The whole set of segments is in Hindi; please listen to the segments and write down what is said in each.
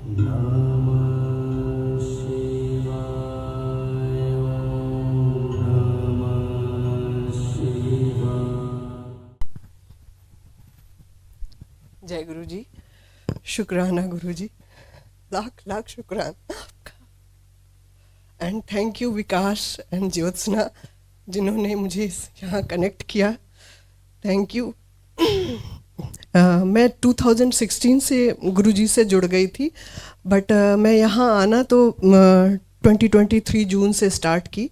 नमः शिवाय नमः शिवाय। जय गुरु जी, शुक्राना गुरु जी, लाख लाख शुक्राना आपका। And thank you Vikas and Jyotsna जिन्होंने मुझे यहाँ कनेक्ट किया। Thank you. मैं 2016 से गुरुजी से जुड़ गई थी, बट मैं यहाँ आना तो 2023 जून से स्टार्ट की।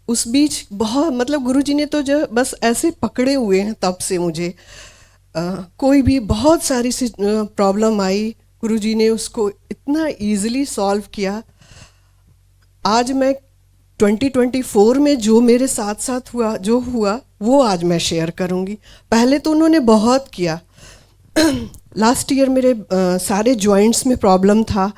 उस बीच बहुत मतलब गुरुजी ने तो जो बस ऐसे पकड़े हुए हैं तब से मुझे कोई भी बहुत सारी सी प्रॉब्लम आई, गुरुजी ने उसको इतना इजीली सॉल्व किया। आज मैं 2024 में जो मेरे साथ साथ हुआ जो हुआ वो आज मैं शेयर करूँगी। पहले तो उन्होंने बहुत किया। लास्ट ईयर मेरे सारे जॉइंट्स में प्रॉब्लम था,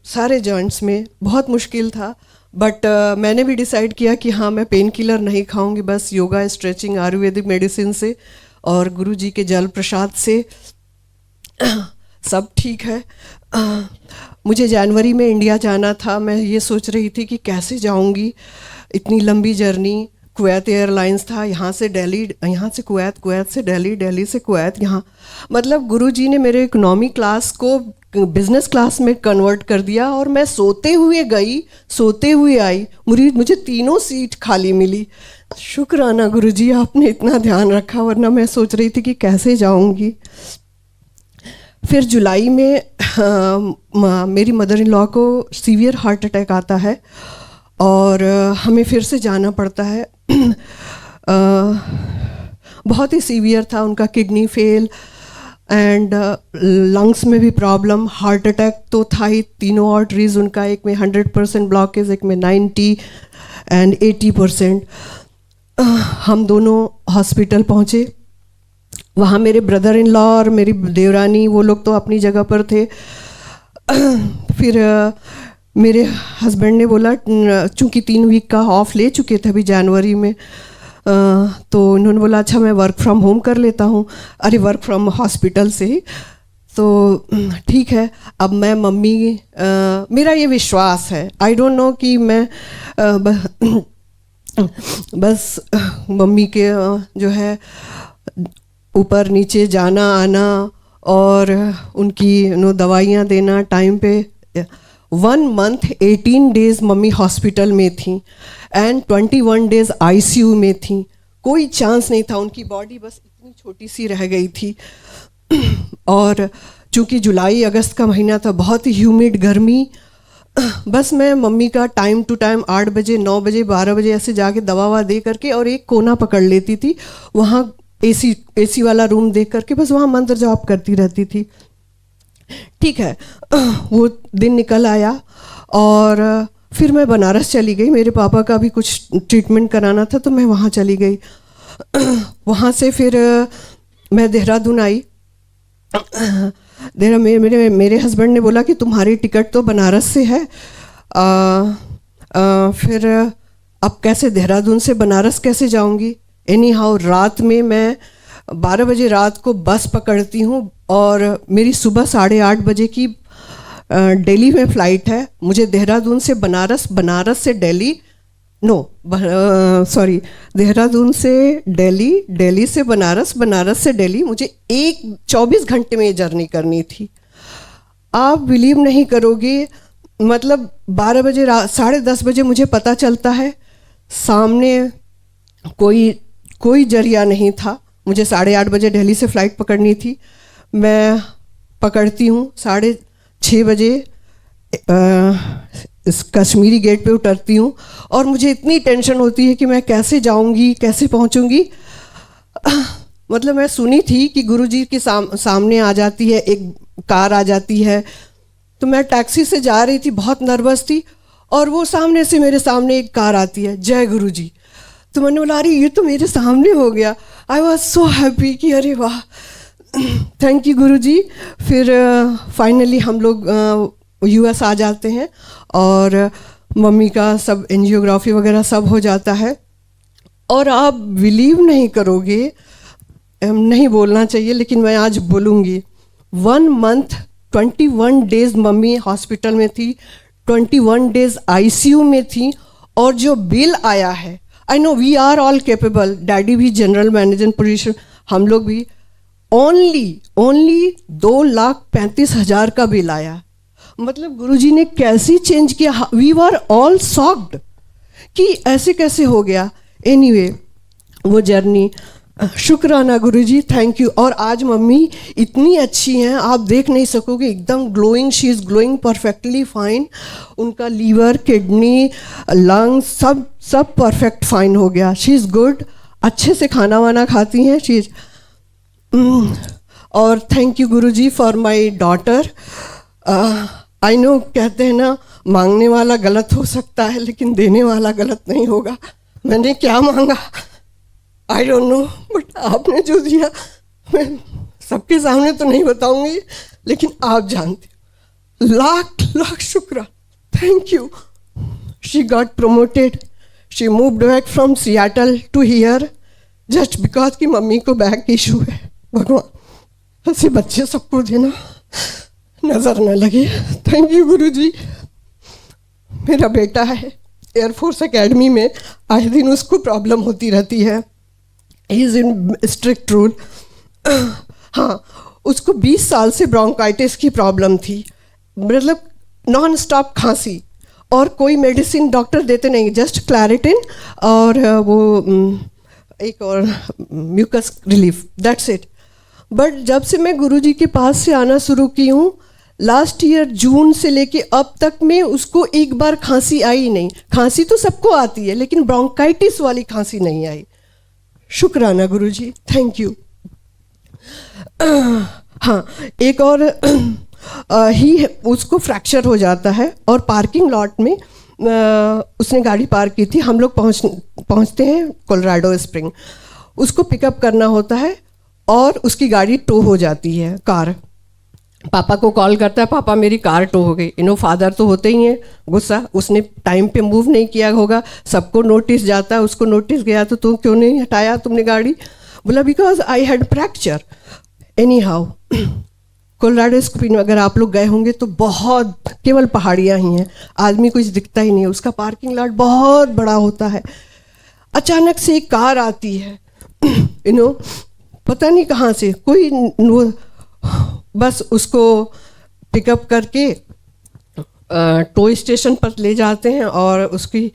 सारे जॉइंट्स में बहुत मुश्किल था, बट मैंने भी डिसाइड किया कि हाँ मैं पेन किलर नहीं खाऊंगी, बस योगा स्ट्रेचिंग आयुर्वेदिक मेडिसिन से और गुरुजी के जल प्रसाद से सब ठीक है। मुझे जनवरी में इंडिया जाना था। मैं ये सोच रही थी कि कैसे जाऊंगी, इतनी लंबी जर्नी। कुवैत एयरलाइंस था, यहाँ से दिल्ली, यहाँ से कुवैत, कुवैत से दिल्ली, दिल्ली से कुवैत। यहाँ मतलब गुरुजी ने मेरे इकोनॉमी क्लास को बिजनेस क्लास में कन्वर्ट कर दिया और मैं सोते हुए गई, सोते हुए आई। मुझे तीनों सीट खाली मिली। शुक्राना गुरुजी, आपने इतना ध्यान रखा, वरना मैं सोच रही थी कि कैसे जाऊंगी। फिर जुलाई में मेरी मदर इन लॉ को सीवियर हार्ट अटैक आता है और हमें फिर से जाना पड़ता है। बहुत ही सीवियर था, उनका किडनी फेल एंड लंग्स में भी प्रॉब्लम, हार्ट अटैक तो था ही। तीनों आर्टरीज उनका, एक में 100% ब्लॉकेज, एक में 90 एंड 80%। हम दोनों हॉस्पिटल पहुँचे। वहाँ मेरे ब्रदर इन लॉ और मेरी देवरानी, वो लोग तो अपनी जगह पर थे। फिर मेरे हस्बैंड ने बोला, चूँकि 3 वीक का ऑफ ले चुके थे अभी जनवरी में, तो उन्होंने बोला अच्छा मैं वर्क फ्रॉम होम कर लेता हूँ। अरे वर्क फ्रॉम हॉस्पिटल से ही, तो ठीक है। अब मैं मम्मी, मेरा ये विश्वास है, आई डोंट नो कि मैं बस मम्मी के जो है ऊपर नीचे जाना आना और उनकी दवाइयाँ देना टाइम पे। 1 मंथ 18 डेज़ मम्मी हॉस्पिटल में थी एंड 21 डेज़ आईसीयू में थी। कोई चांस नहीं था, उनकी बॉडी बस इतनी छोटी सी रह गई थी। और चूँकि जुलाई अगस्त का महीना था, बहुत ही ह्यूमिड गर्मी, बस मैं मम्मी का टाइम टू टाइम 8 बजे 9 बजे 12 बजे ऐसे जाके दवा ववा दे करके और एक कोना पकड़ लेती थी, वहाँ एसी वाला रूम देख करके बस वहाँ मंत्र जाप करती रहती थी। ठीक है, वो दिन निकल आया और फिर मैं बनारस चली गई। मेरे पापा का भी कुछ ट्रीटमेंट कराना था तो मैं वहाँ चली गई। वहाँ से फिर मैं देहरादून आई। मेरे हस्बैंड ने बोला कि तुम्हारी टिकट तो बनारस से है, फिर अब कैसे देहरादून से बनारस कैसे जाऊँगी। एनी हाउ रात में मैं 12 बजे रात को बस पकड़ती हूँ और मेरी सुबह 8:30 बजे की दिल्ली में फ़्लाइट है। मुझे देहरादून से बनारस, बनारस से दिल्ली, देहरादून से दिल्ली, दिल्ली से बनारस, बनारस से दिल्ली, मुझे 24 घंटे में ये जर्नी करनी थी। आप बिलीव नहीं करोगे, मतलब 12 बजे 10:30 बजे मुझे पता चलता है सामने कोई जरिया नहीं था। मुझे 8:30 बजे दिल्ली से फ़्लाइट पकड़नी थी। मैं पकड़ती हूँ 6:30 बजे इस कश्मीरी गेट पे उतरती हूँ और मुझे इतनी टेंशन होती है कि मैं कैसे जाऊँगी, कैसे पहुँचूँगी। मतलब मैं सुनी थी कि गुरुजी के सामने आ जाती है, एक कार आ जाती है, तो मैं टैक्सी से जा रही थी, बहुत नर्वस थी और वो सामने से मेरे सामने एक कार आती है, जय गुरुजी। तो मैंने बोला अरे ये तो मेरे सामने हो गया। आई वॉज सो हैप्पी कि अरे वाह, थैंक यू गुरुजी। फिर फाइनली हम लोग यूएस आ जाते हैं और मम्मी का सब एंजियोग्राफी वगैरह सब हो जाता है। और आप बिलीव नहीं करोगे, नहीं बोलना चाहिए लेकिन मैं आज बोलूँगी, 1 मंथ 21 डेज मम्मी हॉस्पिटल में थी, 21 डेज आईसीयू में थी, और जो बिल आया है, I know we are all capable, daddy भी जनरल मैनेजर पोजीशन, हम लोग भी, ओनली 2,35,000 का बिल आया। मतलब गुरुजी ने कैसे चेंज किया, वी वर ऑल शॉक्ड कि ऐसे कैसे हो गया। एनीवे वो जर्नी, शुक्राना गुरुजी, थैंक यू। और आज मम्मी इतनी अच्छी हैं, आप देख नहीं सकोगे, एकदम glowing, she is glowing perfectly fine. उनका लीवर, किडनी, लंग्स सब परफेक्ट फाइन हो गया। शी इज़ गुड, अच्छे से खाना वाना खाती हैं, शी इज़। और thank you Guruji for my daughter. I know कहते हैं ना, मांगने वाला गलत हो सकता है लेकिन देने वाला गलत नहीं होगा। मैंने क्या मांगा आई डोंट नो, बट आपने जो दिया मैं सबके सामने तो नहीं बताऊंगी, लेकिन आप जानते हो। लाख लाख शुक्र, thank you. She got promoted, she moved back from Seattle to here just because कि मम्मी को बैक इशू है। भगवान ऐसे बच्चे सबको देना, नज़र न लगे। Thank you Guruji. मेरा बेटा है एयरफोर्स एकेडमी में, आए दिन उसको प्रॉब्लम होती रहती है, he is in strict rule. हाँ, उसको 20 साल से ब्रोंकाइटिस की प्रॉब्लम थी, मतलब नॉन स्टॉप खांसी, और कोई मेडिसिन डॉक्टर देते नहीं, जस्ट क्लैरिटिन और वो एक और mucus relief, that's it. But जब से मैं गुरुजी के पास से आना शुरू की हूँ, लास्ट ईयर जून से लेके अब तक में उसको एक बार खांसी आई नहीं। खांसी तो सबको आती है लेकिन ब्रोंकाइटिस वाली खांसी नहीं आई। शुक्राना गुरुजी, थैंक यू। हाँ, एक और ही उसको फ्रैक्चर हो जाता है और पार्किंग लॉट में उसने गाड़ी पार्क की थी। हम लोग पहुँचते हैं कोलोराडो स्प्रिंग, उसको पिकअप करना होता है और उसकी गाड़ी टो हो जाती है, कार। पापा को कॉल करता है, पापा मेरी कार टो हो गई। फादर तो होते ही हैं गुस्सा, उसने टाइम पे मूव नहीं किया होगा, सबको नोटिस जाता है, उसको नोटिस गया तो तुम क्यों नहीं हटाया तुमने गाड़ी? बोला because I had fracture. Any how, Colorado spring अगर आप लोग गए होंगे तो बहुत, केवल पहाड़ियाँ ही हैं, आदमी कुछ दिखता ही नहीं, उसका पार्किंग लॉट बहुत बड़ा होता है। अचानक से एक कार आती है, पता नहीं कहाँ से, कोई बस उसको पिकअप करके टो स्टेशन पर ले जाते हैं और उसकी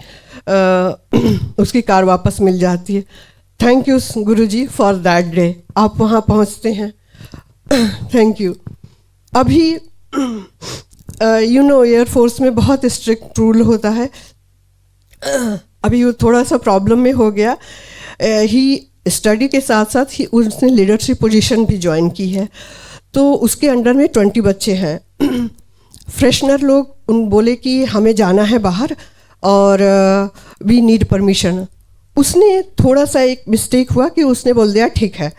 कार वापस मिल जाती है। Thank you Guruji for that day. आप वहाँ पहुँचते हैं, थैंक यू। अभी एयरफोर्स में बहुत स्ट्रिक्ट रूल होता है। अभी वो थोड़ा सा प्रॉब्लम में हो गया। ही स्टडी के साथ साथ ही उसने लीडरशिप पोजीशन भी ज्वाइन की है, तो उसके अंडर में 20 बच्चे हैं। फ्रेशनर लोग बोले कि हमें जाना है बाहर और वी नीड परमिशन। उसने थोड़ा सा एक मिस्टेक हुआ कि उसने बोल दिया ठीक है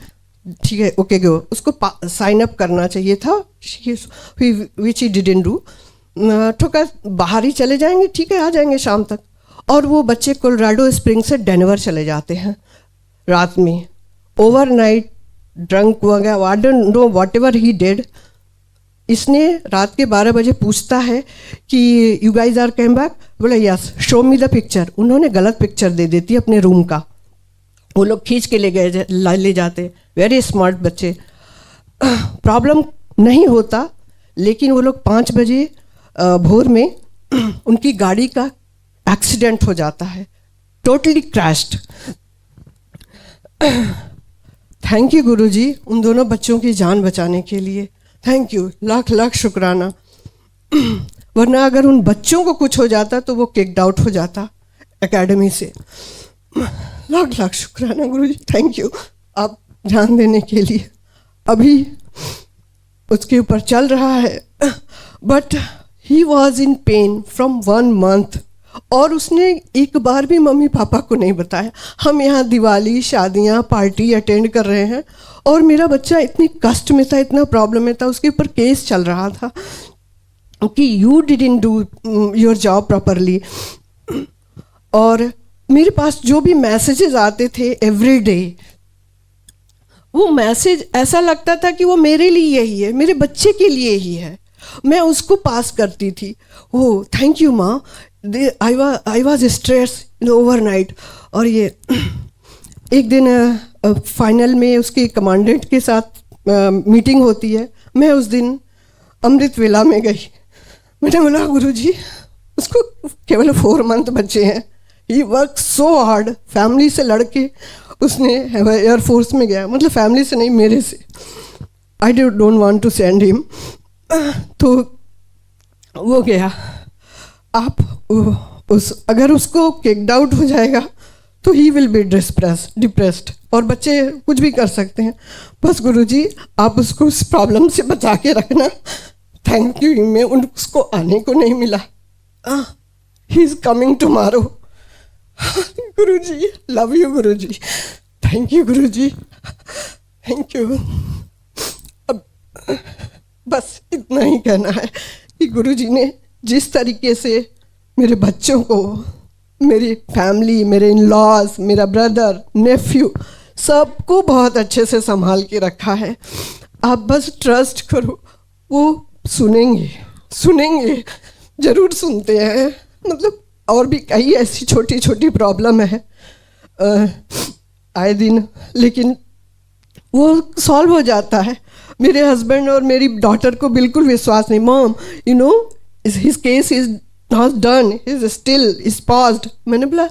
ओके गो। उसको साइन अप करना चाहिए था, विच ही डिडंट डू। ठोका बाहर ही चले जाएंगे, ठीक है आ जाएंगे शाम तक। और वो बच्चे कोलोराडो स्प्रिंग से डेनवर चले जाते हैं रात में, ओवरनाइट ड्रंक हुआ गया, I don't know whatever he did. इसने रात के 12 बजे पूछता है कि you guys are came back? बोला yes, show me the picture. उन्होंने गलत पिक्चर दे देती अपने रूम का, वो लोग खींच के ले जाते। वेरी स्मार्ट बच्चे। प्रॉब्लम नहीं होता, लेकिन वो लोग 5 बजे भोर में उनकी गाड़ी का एक्सीडेंट हो जाता है, टोटली क्रैश्ड। थैंक यू गुरुजी उन दोनों बच्चों की जान बचाने के लिए, थैंक यू, लाख लाख शुक्राना। वरना अगर उन बच्चों को कुछ हो जाता तो वो किक्ड आउट हो जाता एकेडमी से। लाख लाख शुक्राना गुरुजी, थैंक यू आप ध्यान देने के लिए। अभी उसके ऊपर चल रहा है, but he was in pen from 1 month, और उसने एक बार भी मम्मी पापा को नहीं बताया। हम यहाँ दिवाली, शादियाँ, पार्टी अटेंड कर रहे हैं और मेरा बच्चा इतनी कष्ट में था, इतना प्रॉब्लम में था। उसके ऊपर केस चल रहा था कि you didn't do your job properly. और मेरे पास जो भी मैसेजेस आते थे एवरी डे, वो मैसेज ऐसा लगता था कि वो मेरे लिए ही है, मेरे बच्चे के लिए ही है। मैं उसको पास करती थी। ओह थैंक यू माँ, आई वाज स्ट्रेस ओवरनाइट। और ये एक दिन फाइनल में उसके कमांडेंट के साथ मीटिंग होती है। मैं उस दिन अमृत वेला में गई। मैंने बोला गुरुजी, उसको केवल 4 मंथ बच्चे हैं, ही वर्क सो हार्ड, फैमिली से लड़के उसने एयरफोर्स में गया, मतलब फैमिली से नहीं, मेरे से। I don't want to send him. तो वो गया। आप अगर उसको किक्ड आउट हो जाएगा तो ही विल बी डिप्रेस्ड, और बच्चे कुछ भी कर सकते हैं। बस गुरुजी आप उसको उस प्रॉब्लम से बचा के रखना। Thank you. मैं उसको आने को नहीं मिला। He is coming tomorrow. Guruji love you Guruji, thank you Guruji, thank you. अब बस इतना ही कहना है कि गुरुजी ने जिस तरीके से मेरे बच्चों को, मेरी फैमिली, मेरे इन लॉज, मेरा ब्रदर, नेफ्यू, सबको बहुत अच्छे से संभाल के रखा है। आप बस ट्रस्ट करो, वो सुनेंगे, ज़रूर सुनते हैं। मतलब और भी कई ऐसी छोटी छोटी प्रॉब्लम है आए दिन, लेकिन वो सॉल्व हो जाता है। मेरे हस्बैंड और मेरी डॉटर को बिल्कुल विश्वास नहीं। Mom you know his case is not done, is still is paused. मैंने बोला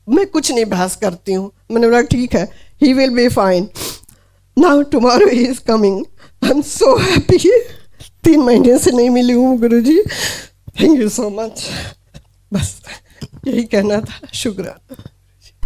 मैं कुछ नहीं बहस करती हूँ। मैंने बोला ठीक है, he will be fine. Now tomorrow he is coming. I am so happy. 3 महीने से नहीं मिली हूँ गुरुजी, थैंक यू सो मच। बस यही कहना था। शुक्रिया।